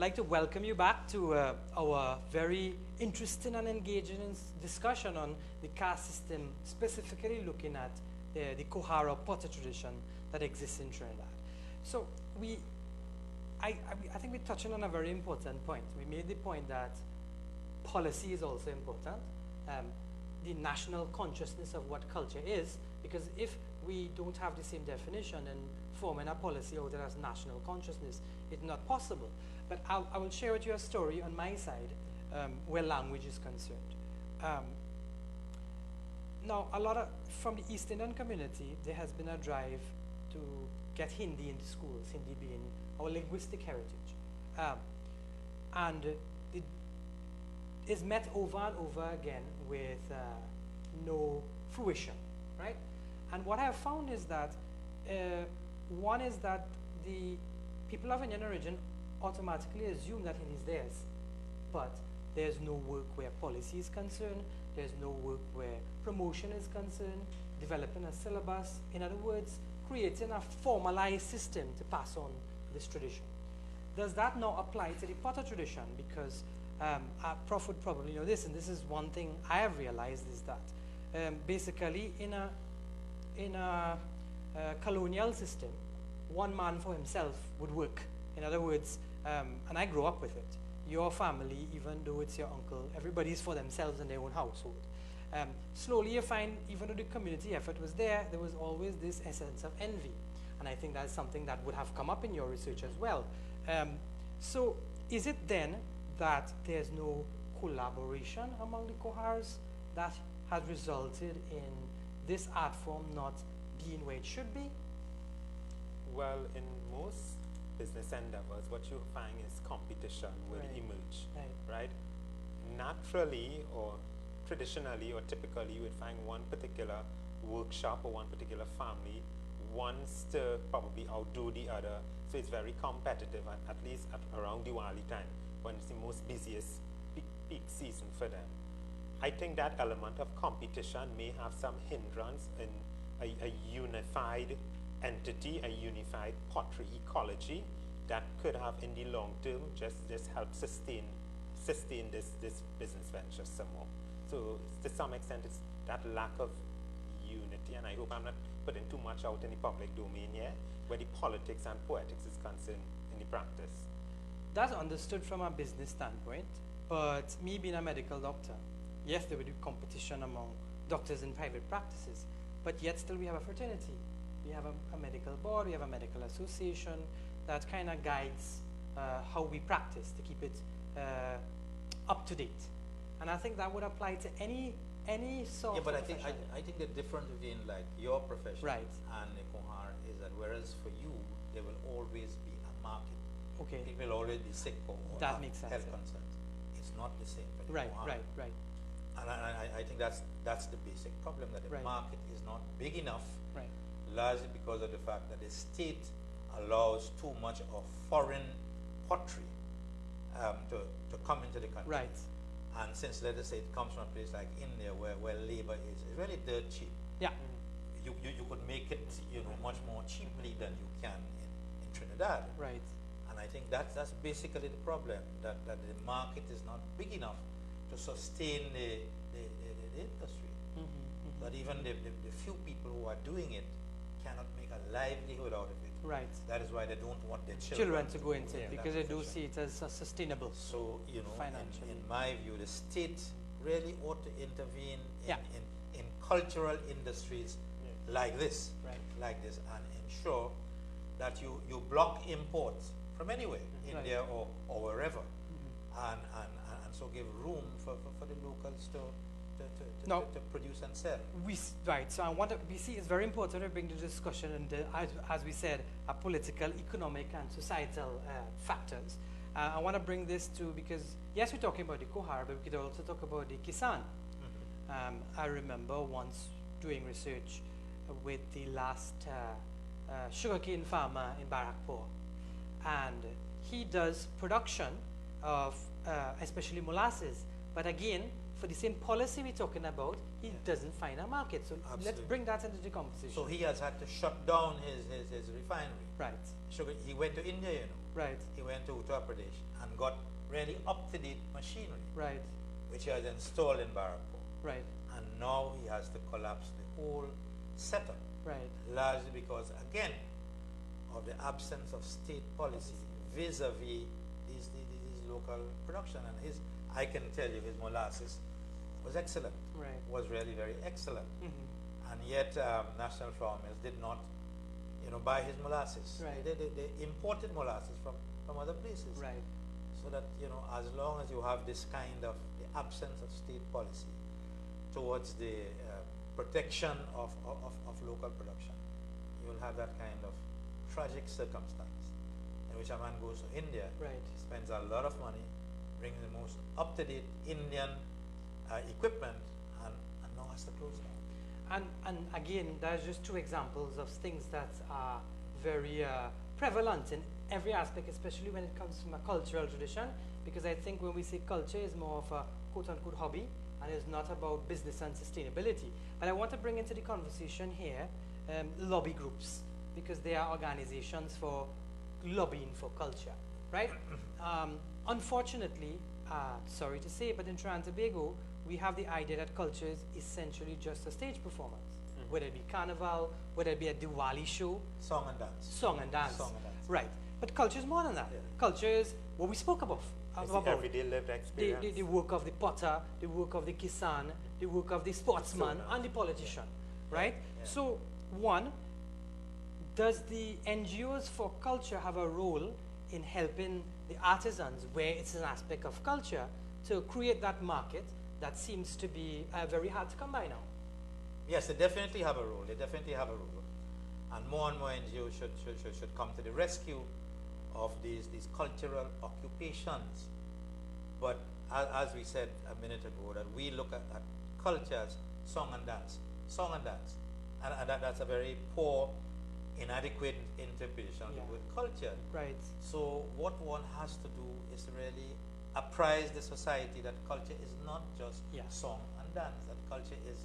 like to welcome you back to our very interesting and engaging discussion on the caste system, specifically looking at the Kohara potter tradition that exists in Trinidad. So I think we're touching on a very important point. We made the point that policy is also important. The national consciousness of what culture is, because if we don't have the same definition and forming a policy out there as national consciousness, it's not possible. But I will share with you a story on my side where language is concerned. Now, from the East Indian community, there has been a drive to get Hindi into schools, Hindi being our linguistic heritage. And it is met over and over again with no fruition, right? And what I have found is that, one is that the people of Indian origin automatically assume that it is theirs, but there's no work where policy is concerned, there's no work where promotion is concerned, developing a syllabus, in other words, creating a formalized system to pass on this tradition. Does that now apply to the potter tradition? Because Prof would probably know this, and this is one thing I have realized, is that basically in a colonial system, one man for himself would work. In other words, and I grew up with it, your family, even though it's your uncle, everybody's for themselves in their own household. Slowly you find, even though the community effort was there was always this essence of envy. And I think that's something that would have come up in your research as well. So is it then that there's no collaboration among the Kohars that has resulted in this art form not being where it should be? Well, in most business endeavors, what you find is competition will emerge, right? Naturally or traditionally or typically, you would find one particular workshop or one particular family wants to probably outdo the other. So it's very competitive, at least around Diwali time, when it's the most busiest peak season for them. I think that element of competition may have some hindrance in a unified entity, a unified pottery ecology that could have in the long term just help sustain this business venture some more. So to some extent it's that lack of unity, and I hope I'm not putting too much out in the public domain here, where the politics and poetics is concerned in the practice. That's understood from a business standpoint, but me being a medical doctor, yes, there will be competition among doctors in private practices, but yet still we have a fraternity. We have a medical board, we have a medical association that kind of guides how we practice to keep it up to date. And I think that would apply to any sort of profession. Yeah, but I think the difference between like your profession and the Kohar is that whereas for you, there will always be a market. Okay. It will always be sick or that makes sense, health concerns. It's not the same for the Kohar. Right. And I think that's the basic problem, that the market is not big enough, largely because of the fact that the state allows too much of foreign pottery to come into the country. Right. And since, let us say, it comes from a place like India, where labor is really dirt cheap. Yeah. You could make it, much more cheaply than you can in Trinidad. Right. And I think that's basically the problem, that the market is not big enough to sustain the industry. That even the few people who are doing it cannot make a livelihood out of it. Right. That is why they don't want their children to go into it, because they do see it as sustainable. So, in my view, the state really ought to intervene in cultural industries like this, and ensure that you block imports from anywhere, India or wherever, and so give room for the locals to produce and sell. So we see it's very important to bring the discussion, and as we said, political, economic, and societal factors. I want to bring this to, because yes, we're talking about the Kohar, but we could also talk about the Kisan. I remember once doing research with the last sugarcane farmer in Barakpur, and he does production of especially molasses, but again, for the same policy we're talking about, he doesn't find a market. So let's bring that into the conversation. So he has had to shut down his refinery. Right. he went to India, you know. Right. He went to Uttar Pradesh and got really up-to-date machinery. Right. Which he has installed in Parampara. Right. And now he has to collapse the whole setup. Right. Largely because, again, of the absence of state policy vis-a-vis these local production. And I can tell you, his molasses was excellent. Right. Was really very excellent. Mm-hmm. And yet, national farmers did not, buy his molasses. Right. They imported molasses from other places. Right. So that, as long as you have this kind of the absence of state policy towards the protection of local production, you will have that kind of tragic circumstance in which a man goes to India, right. spends a lot of money, brings the most up-to-date Indian equipment, and now has to close down. And again, there's just two examples of things that are very prevalent in every aspect, especially when it comes from a cultural tradition, because I think when we say culture is more of a quote-unquote hobby and is not about business and sustainability. But I want to bring into the conversation here lobby groups, because they are organizations for lobbying for culture, right? Unfortunately, sorry to say, but in Trinidad and Tobago, we have the idea that culture is essentially just a stage performance, whether it be carnival, whether it be a Diwali show. Song and dance. Song and dance. Song and dance. Right. But culture is more than that. Yeah. Culture is what we spoke about. Everyday lived experience. The work of the potter, the work of the kisan, the work of the sportsman and the politician, right? Yeah. So, one, does the NGOs for culture have a role in helping the artisans, where it's an aspect of culture, to create that market that seems to be very hard to come by now? Yes, they definitely have a role. They definitely have a role. And more NGOs should come to the rescue of these cultural occupations. But as we said a minute ago, that we look at culture as song and dance. Song and dance. And that's a very poor, inadequate interpretation of the word culture. Right. So what one has to do is to really apprise the society that culture is not just song and dance, that culture is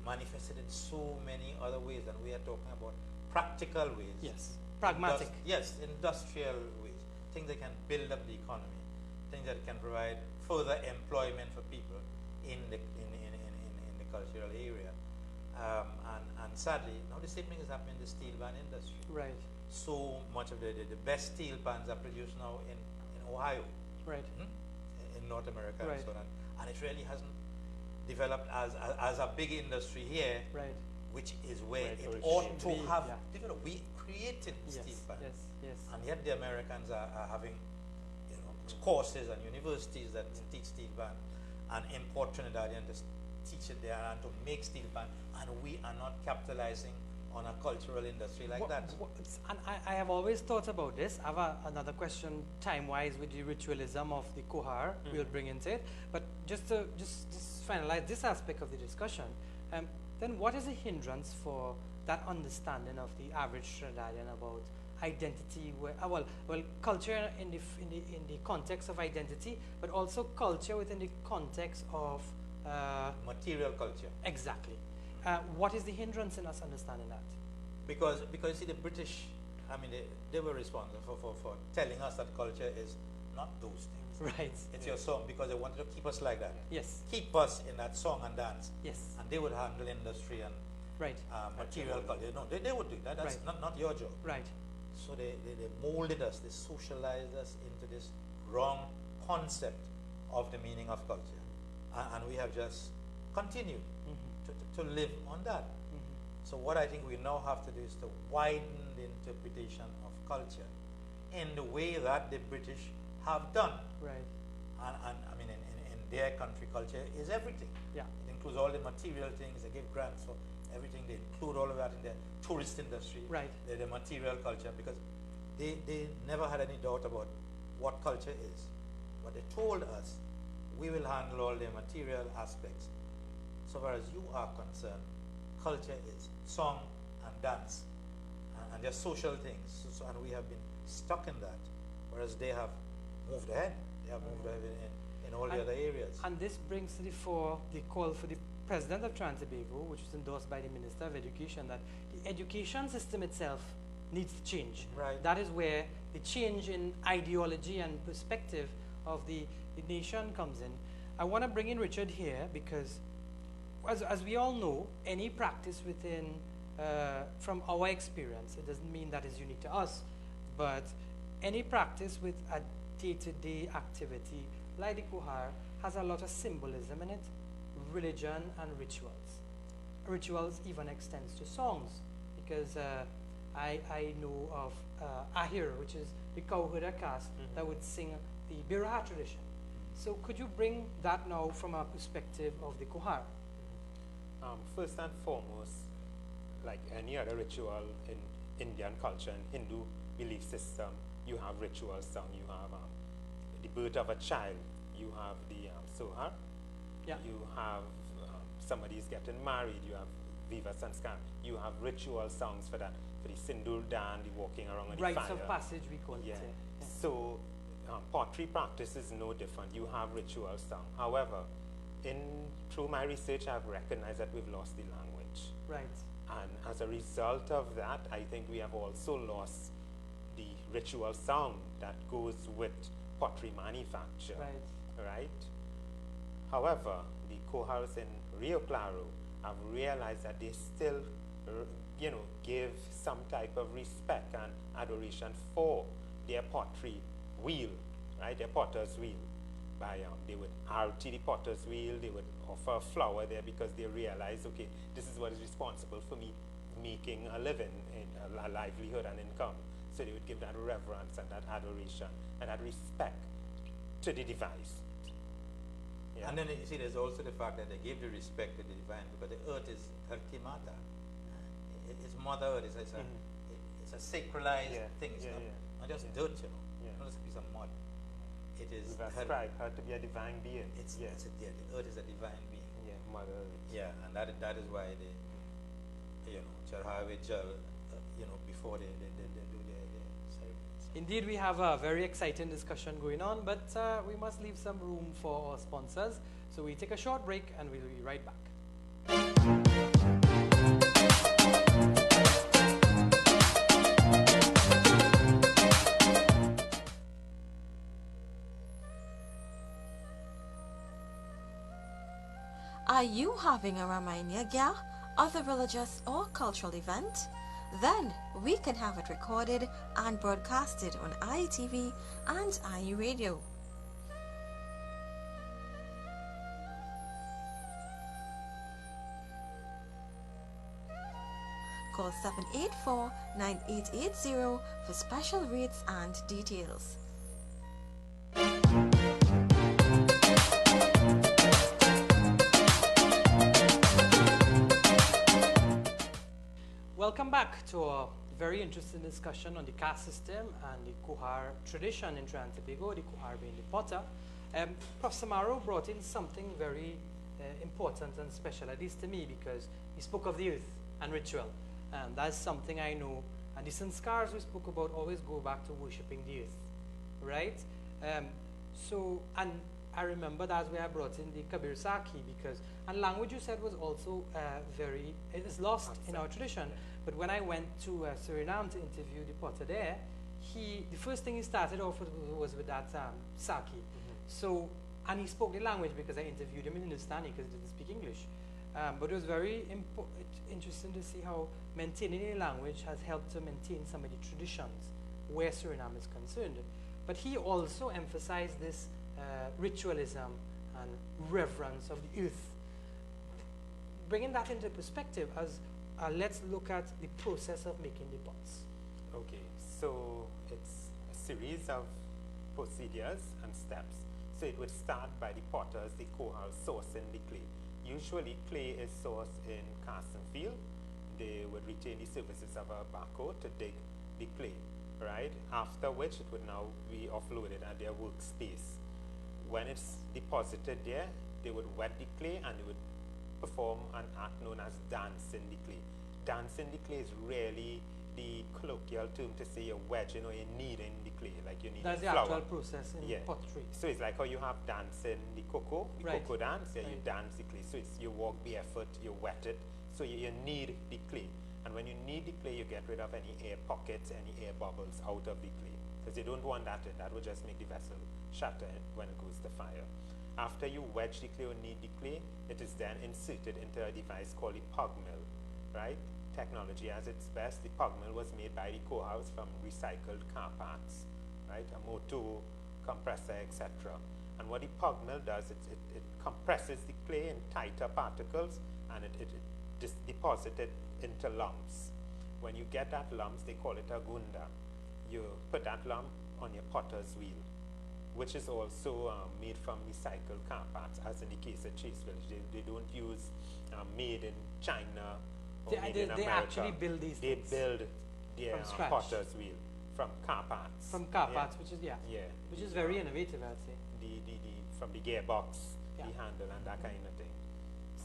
manifested in so many other ways, and we are talking about practical ways. Yes, pragmatic. Industrial ways, things that can build up the economy, things that can provide further employment for people in the cultural area. And sadly, now the same thing is happening in the steel pan industry. Right. So much of the best steel pans are produced now in Ohio. Right. In North America right. and so on. And it really hasn't developed as a big industry here, right. which is where it ought to have developed. We created steel pan. Yes. And yet the Americans are having courses and universities that teach steel pan and import Trinidadian to teach it there and to make steel pan, and we are not capitalizing on a cultural industry like that. And I have always thought about this. I have another question time-wise with the ritualism of the Kohar we'll bring into it. But just to finalize this aspect of the discussion, then what is a hindrance for that understanding of the average Trinidadian about identity? Well, culture in the context of identity, but also culture within the context of material culture. Exactly. What is the hindrance in us understanding that? Because you see, the British, I mean, they were responsible for telling us that culture is not those things. Right. It's your song, because they wanted to keep us like that. Yes. Keep us in that song and dance. Yes. And they would handle industry and right. Material culture. No, they would do that. That's not your job. Right. So they molded us, they socialized us into this wrong concept of the meaning of culture. And we have just continued to live on that. So what I think we now have to do is to widen the interpretation of culture in the way that the British have done. Right. And I mean, in their country, culture is everything. Yeah. It includes all the material things. They give grants for everything. They include all of that in their tourist industry. Right. The material culture, because they never had any doubt about what culture is. But they told us, we will handle all the material aspects. So far as you are concerned, culture is song and dance and just social things. And we have been stuck in that, whereas they have moved ahead. They have moved ahead in all the other areas. And this brings to the fore the call for the President of Trinidad and Tobago, which was endorsed by the Minister of Education, that the education system itself needs to change. Right. That is where the change in ideology and perspective of the nation comes in. I want to bring in Richard here because, as we all know, any practice within, from our experience, it doesn't mean that is unique to us, but any practice with a day-to-day activity like the Kuhar has a lot of symbolism in it, religion and rituals. Rituals even extends to songs, because I know of Ahir, which is the cowherder caste that would sing the Biraha tradition. So could you bring that now from a perspective of the Kuhar? First and foremost, like any other ritual in Indian culture and Hindu belief system, you have ritual song. You have the birth of a child. You have the Sohar. Yeah. You have somebody's getting married. You have Viva Sanskar. You have ritual songs for that. For the Sindur Dan, the walking around on the fire. Rites of passage, we call it. Yeah. Yeah. So pottery practice is no different. You have ritual song. However, through my research, I've recognized that we've lost the language. Right. And as a result of that, I think we have also lost the ritual sound that goes with pottery manufacture. Right. Right? However, the Kohars in Rio Claro have realized that they still, give some type of respect and adoration for their pottery wheel, right? Their potter's wheel. They would arty the potter's wheel, they would offer a flower there because they realize, okay, this is what is responsible for me making a living, a livelihood and income. So they would give that reverence and that adoration and that respect to the device. Yeah. And then you see there's also the fact that they give the respect to the divine because the earth is Ultimata. It's Mother Earth, it's a sacralized thing. It's not just dirt, not just a piece of mud. It is ascribed her to be a divine being. The earth is a divine being. Yeah, Mother Earth. Yeah, and that is why they, Charhave Jal, before they do their ceremonies. Indeed, we have a very exciting discussion going on, but we must leave some room for our sponsors. So we take a short break and we'll be right back. Are you having a Ramainya Gya of the religious or cultural event? Then we can have it recorded and broadcasted on ITV and IU Radio. Call 784-9880 for special rates and details. Welcome back to a very interesting discussion on the caste system and the Kuhar tradition in Trinidad and Tobago, the Kuhar being the potter. Prof. Samaro brought in something very important and special, at least to me, because he spoke of the earth and ritual. That's something I know. And the sanskars we spoke about always go back to worshipping the earth, right? And I remember that's where I brought in the Kabir Saki, because, and language you said was also it is lost in our tradition. But when I went to Suriname to interview the potter there, the first thing he started off with was with that Saki. So, and he spoke the language because I interviewed him in Hindustani because he didn't speak English. But it was very interesting to see how maintaining a language has helped to maintain some of the traditions where Suriname is concerned. But he also emphasized this ritualism and reverence of the earth. Bringing that into perspective, as let's look at the process of making the pots. Okay, so it's a series of procedures and steps. So it would start by the potters, the Kohar, sourcing the clay. Usually clay is sourced in casting field. They would retain the services of a backhoe to dig the clay, right? After which it would now be offloaded at their workspace. When it's deposited there, they would wet the clay and they would perform an act known as dancing the clay. Dancing the clay is really the colloquial term to say you're wedging or you're kneading the clay, like you need That's the flour. actual process in pottery. So it's like how you have dancing the cocoa, cocoa dance, you dance the clay. So it's you walk barefoot, you wet it, so you knead the clay. And when you knead the clay, you get rid of any air pockets, any air bubbles out of the clay, because you don't want that in. That would just make the vessel shatter when it goes to fire. After you wedge the clay or knead the clay, it is then inserted into a device called the pug mill, right? Technology at its best. The pug mill was made by the co-house from recycled car parts, right? A motor, compressor, etc. And what the pug mill does, it compresses the clay in tighter particles, and it deposits it into lumps. When you get that lumps, they call it a gunda. You put that lump on your potter's wheel, which is also made from recycled car parts, as in the case of Chase Village. They don't use made in China or made in America. They actually build these things. They build their potter's wheel from car parts. From car parts, which is which is very innovative, I'd say. From the gearbox, the handle, and that kind of thing.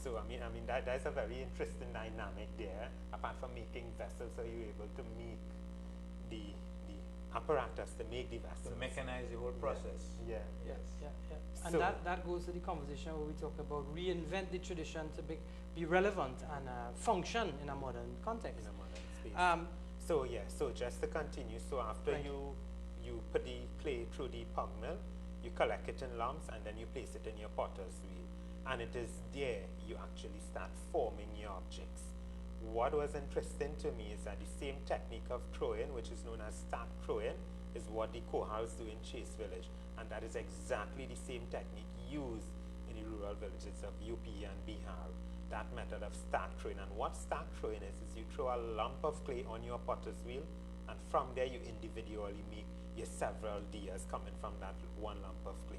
So I mean that's a very interesting dynamic there. Apart from making vessels, so you're able to make the apparatus to make the vessels. To mechanize the whole process. Yeah. And so that goes to the conversation where we talk about reinvent the tradition to be relevant and function in a modern context. In a modern space. So just to continue, so after you put the clay through the pug mill, you collect it in lumps, and then you place it in your potter's wheel. And it is there you actually start forming your objects. What was interesting to me is that the same technique of throwing, which is known as stack throwing, is what the co-house do in Chase Village. And that is exactly the same technique used in the rural villages of UP and Bihar. That method of stack throwing. And what stack throwing is you throw a lump of clay on your potter's wheel, and from there you individually make your several dias coming from that one lump of clay.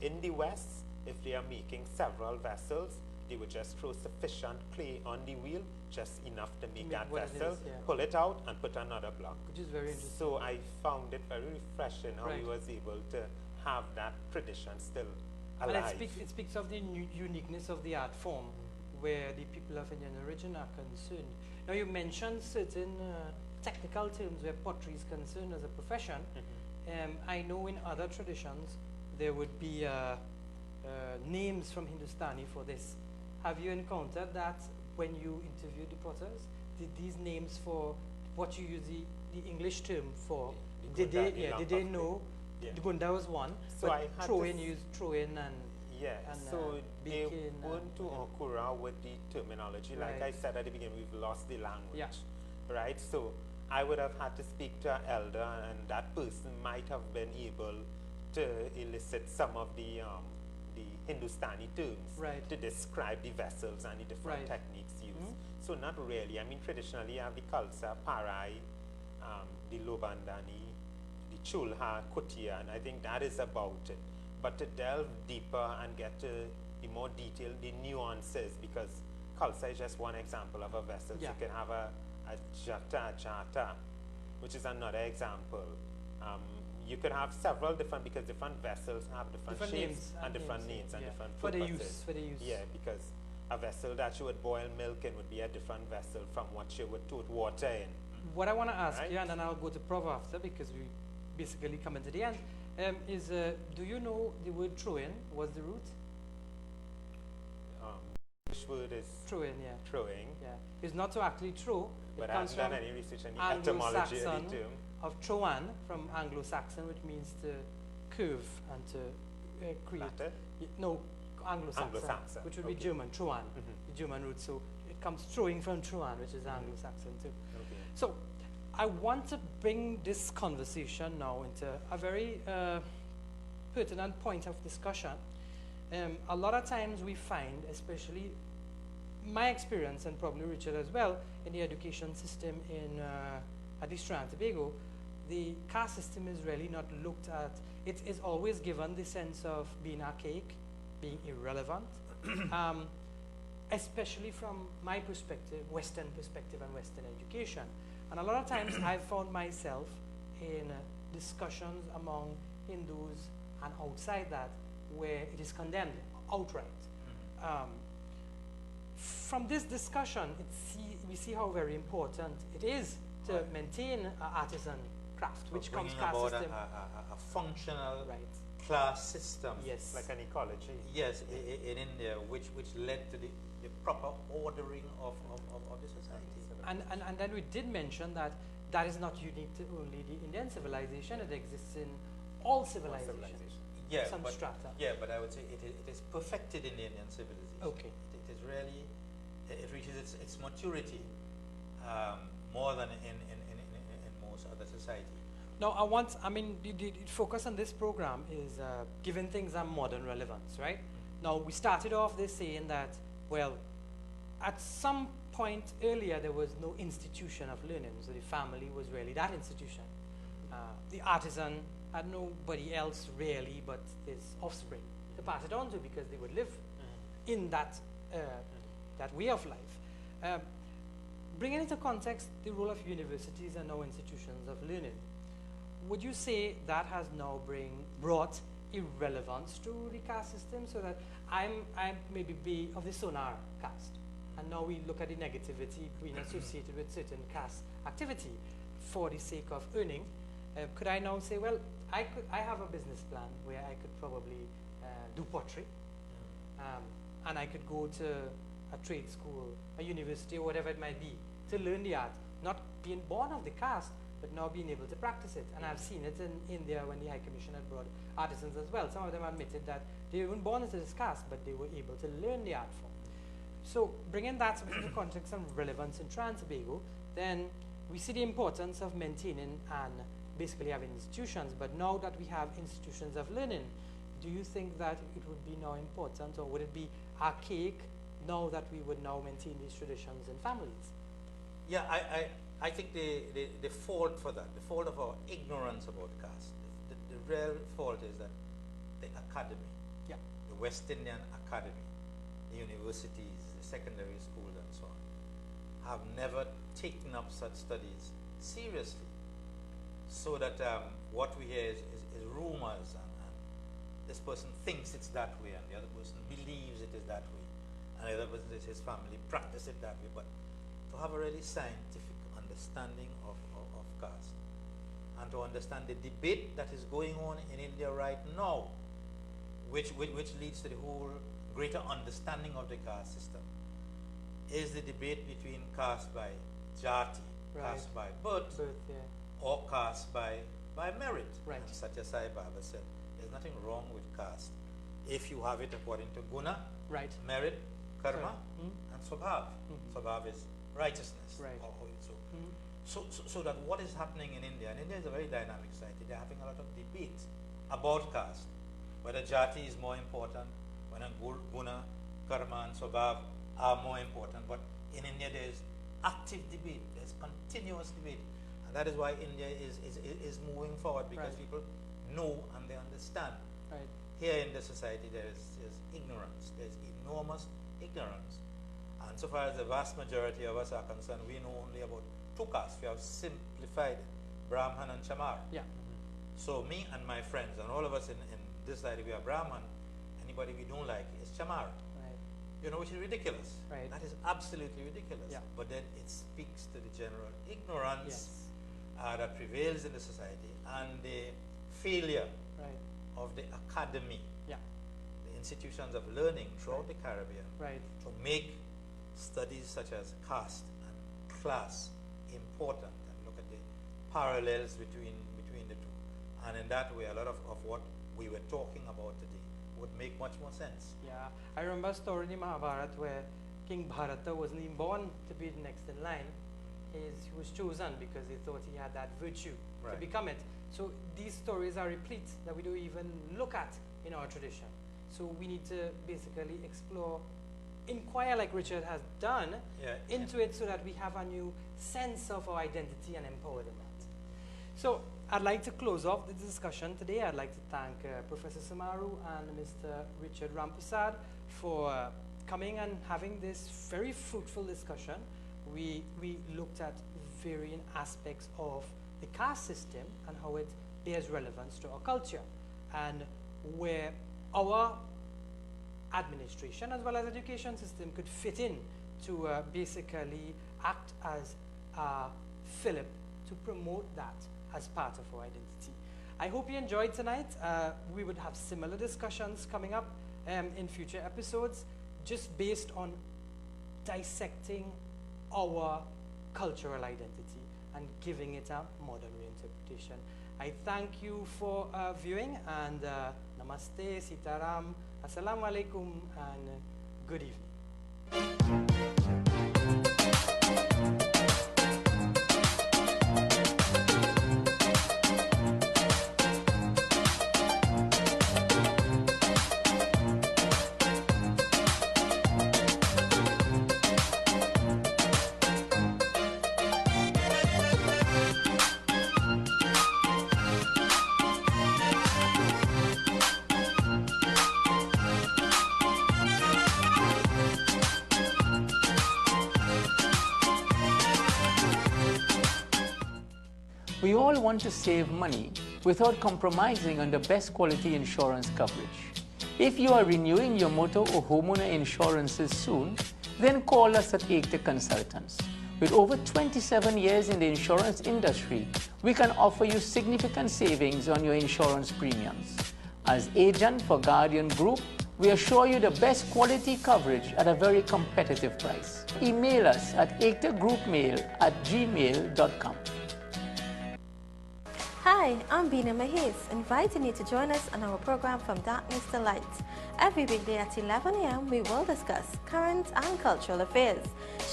In the West, if they are making several vessels, they would just throw sufficient clay on the wheel, just enough to make that vessel, pull it out, and put another block. Which is very interesting. So I found it very refreshing how he was able to have that tradition still alive. And it speaks of the uniqueness of the art form, where the people of Indian origin are concerned. Now you mentioned certain technical terms where pottery is concerned as a profession. I know in other traditions there would be names from Hindustani for this. Have you encountered that when you interviewed the potters? Did these names for what you use the English term for? Did they know? The gunda was one, so but throw-in used throw-in and so they weren't too accurate with the terminology. Like I said at the beginning, we've lost the language, right? So I would have had to speak to an elder, and that person might have been able to elicit some of the Hindustani terms to describe the vessels and the different techniques used. So not really. I mean, traditionally you have the Khalsa, Parai, the Lobandani, the Chulha, Kutia, and I think that is about it. But to delve deeper and get to the more detailed, the nuances, because Khalsa is just one example of a vessel. So you can have a jata, which is another example. You could have several different, because different vessels have different shapes and different names and different purposes. For the use. Yeah, because a vessel that you would boil milk in would be a different vessel from what you would put water in. What I want to ask you, and then I'll go to Prof after, because we basically coming to the end, is do you know the word throw-in? What's the root? Which word is throwing? Throwing. Yeah, it's not to actually throw. But I haven't done any research on the etymology of the term. Of throwan, from Anglo-Saxon, which means to curve and to create. No, Anglo-Saxon, which would be German, throwan, the German root. So it comes throwing from throwan, which is Anglo-Saxon too. So I want to bring this conversation now into a very pertinent point of discussion. A lot of times we find, especially my experience and probably Richard as well, in the education system in at least Trinidad and Tobago, the caste system is really not looked at. It is always given the sense of being archaic, being irrelevant, especially from my perspective, Western perspective and Western education. And a lot of times I've found myself in discussions among Hindus and outside that where it is condemned outright. From this discussion, we see how very important it is to maintain an artisan craft, which comes caste system. A functional class system. Yes. Like an ecology. Yes, in India, which led to the proper ordering of the society. And then we did mention that that is not unique to only the Indian civilization. It exists in all civilizations. Yeah, some but, strata. Yeah, but I would say it is perfected in the Indian civilization. Okay. It is really, it reaches its maturity more than in most other societies. Now, the focus on this program is giving things a modern relevance, right? Now, we started off this saying that, well, at some point earlier, there was no institution of learning, so the family was really that institution. The artisan had nobody else really but his offspring to pass it on to, because they would live in that that way of life. Bringing into context the role of universities and now institutions of learning, would you say that has now brought irrelevance to the caste system, so that I'm maybe be of the Sonar caste, and now we look at the negativity being associated with certain caste activity for the sake of earning? Could I now say, well, I have a business plan where I could probably do pottery, and I could go to a trade school, a university, or whatever it might be, to learn the art, not being born of the caste, but now being able to practice it. And I've seen it in India when the High Commission had brought artisans as well. Some of them admitted that they weren't born into this caste, but they were able to learn the art form. So bringing that into context and relevance in Trinidad and Tobago, then we see the importance of maintaining and basically having institutions. But now that we have institutions of learning, do you think that it would be now important, or would it be archaic now that we would now maintain these traditions in families? Yeah, I think the fault for that, the fault of our ignorance about caste, the real fault is that the academy, the West Indian Academy, the universities, the secondary schools and so on, have never taken up such studies seriously. So that what we hear is rumors, and this person thinks it's that way, and the other person believes it is that way, and the other person says his family practice it that way. But to have a really scientific understanding of caste, and to understand the debate that is going on in India right now, which leads to the whole greater understanding of the caste system, is the debate between caste by jati, caste by birth, or caste by merit. Right. And Satya Sai Baba said, there's nothing wrong with caste if you have it according to guna, merit, karma, and swabhav. Swabhav is righteousness. Right. So that what is happening in India, and India is a very dynamic society, they're having a lot of debate about caste, whether jati is more important, whether guna, karma, and swabhav are more important. But in India there is active debate, there's continuous debate. And that is why India is moving forward, because people know and they understand. Right. Here in the society there's ignorance, there's enormous ignorance. And so far as the vast majority of us are concerned, we know only about two castes. We have simplified it, Brahman and Chamar. Yeah. So me and my friends, and all of us in this side, we are Brahman. Anybody we don't like is Chamar. Right. You know, which is ridiculous. Right. That is absolutely ridiculous. Yeah. But then it speaks to the general ignorance that prevails in the society, and the failure of the academy, the institutions of learning throughout the Caribbean, to make studies such as caste and class important, and look at the parallels between the two. And in that way, a lot of what we were talking about today would make much more sense. Yeah, I remember a story in the Mahabharata where King Bharata wasn't even born to be the next in line. He was chosen because they thought he had that virtue to become it. So these stories are replete that we don't even look at in our tradition. So we need to basically explore, inquire like Richard has done into it, so that we have a new sense of our identity and empowered in that. So I'd like to close off the discussion today. I'd like to thank Professor Samaru and Mr. Richard Ramprasad for coming and having this very fruitful discussion. We looked at varying aspects of the caste system and how it bears relevance to our culture, and where our administration as well as education system could fit in to basically act as a fillip to promote that as part of our identity. I hope you enjoyed tonight. We would have similar discussions coming up in future episodes, just based on dissecting our cultural identity and giving it a modern reinterpretation. I thank you for viewing, and namaste, sitaram, assalamu alaikum, and good evening. We all want to save money without compromising on the best quality insurance coverage. If you are renewing your motor or homeowner insurances soon, then call us at Ekta Consultants. With over 27 years in the insurance industry, we can offer you significant savings on your insurance premiums. As agent for Guardian Group, we assure you the best quality coverage at a very competitive price. Email us at ektagroupmail@gmail.com. Hi, I'm Bina Mahiz, inviting you to join us on our program From Darkness to Light. Every weekday at 11 a.m. we will discuss current and cultural affairs,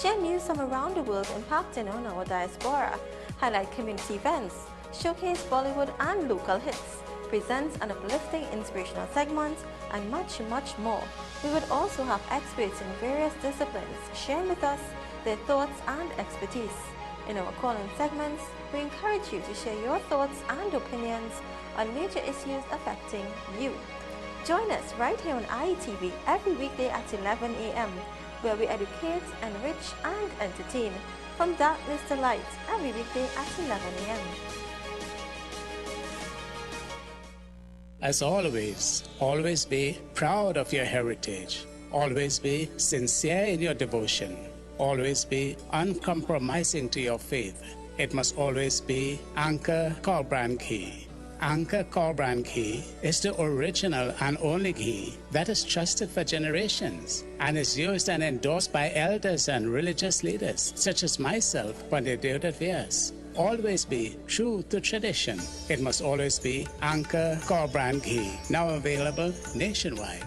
share news from around the world impacting on our diaspora, highlight community events, showcase Bollywood and local hits, present an uplifting inspirational segment, and much, much more. We would also have experts in various disciplines sharing with us their thoughts and expertise. In our call-in segments, we encourage you to share your thoughts and opinions on major issues affecting you. Join us right here on IETV every weekday at 11 a.m. where we educate, enrich and entertain from darkness to light every weekday at 11 a.m. As always, always be proud of your heritage. Always be sincere in your devotion. Always be uncompromising to your faith. It must always be Anchor Core Brand Ghee. Anchor Core Brand Ghee is the original and only ghee that is trusted for generations and is used and endorsed by elders and religious leaders such as myself for their devoted years. Always be true to tradition. It must always be Anchor Core Brand Ghee, now available nationwide.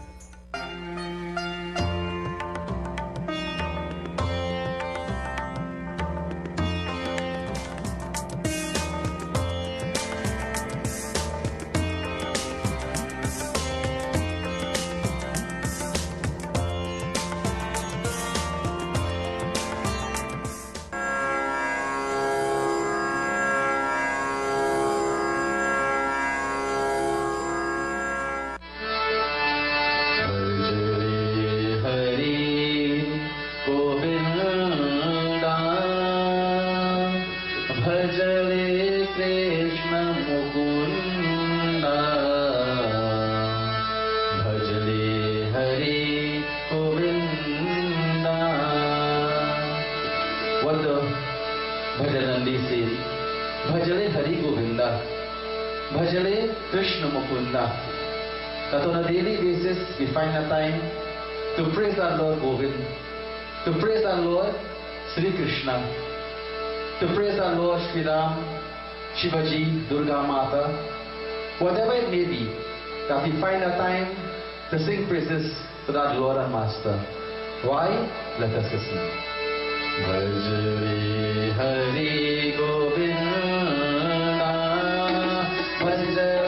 That on a daily basis we find a time to praise our Lord Govind, to praise our Lord Sri Krishna, to praise our Lord Sri Ram, Shivaji, Durga Mata, whatever it may be, that we find a time to sing praises to that Lord and Master. Why? Let us listen. Bhajri Hari Govinda, Bhajri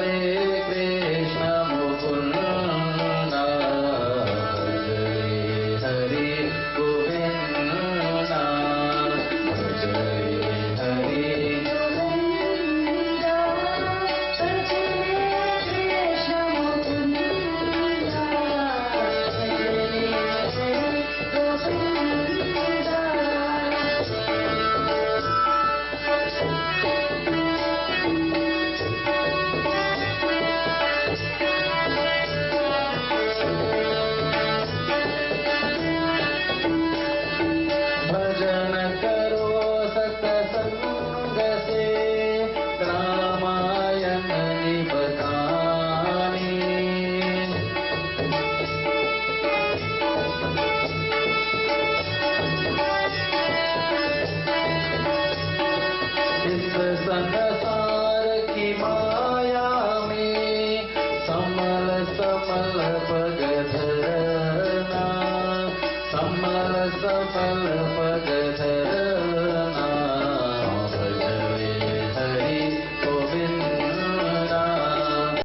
सफल पग धर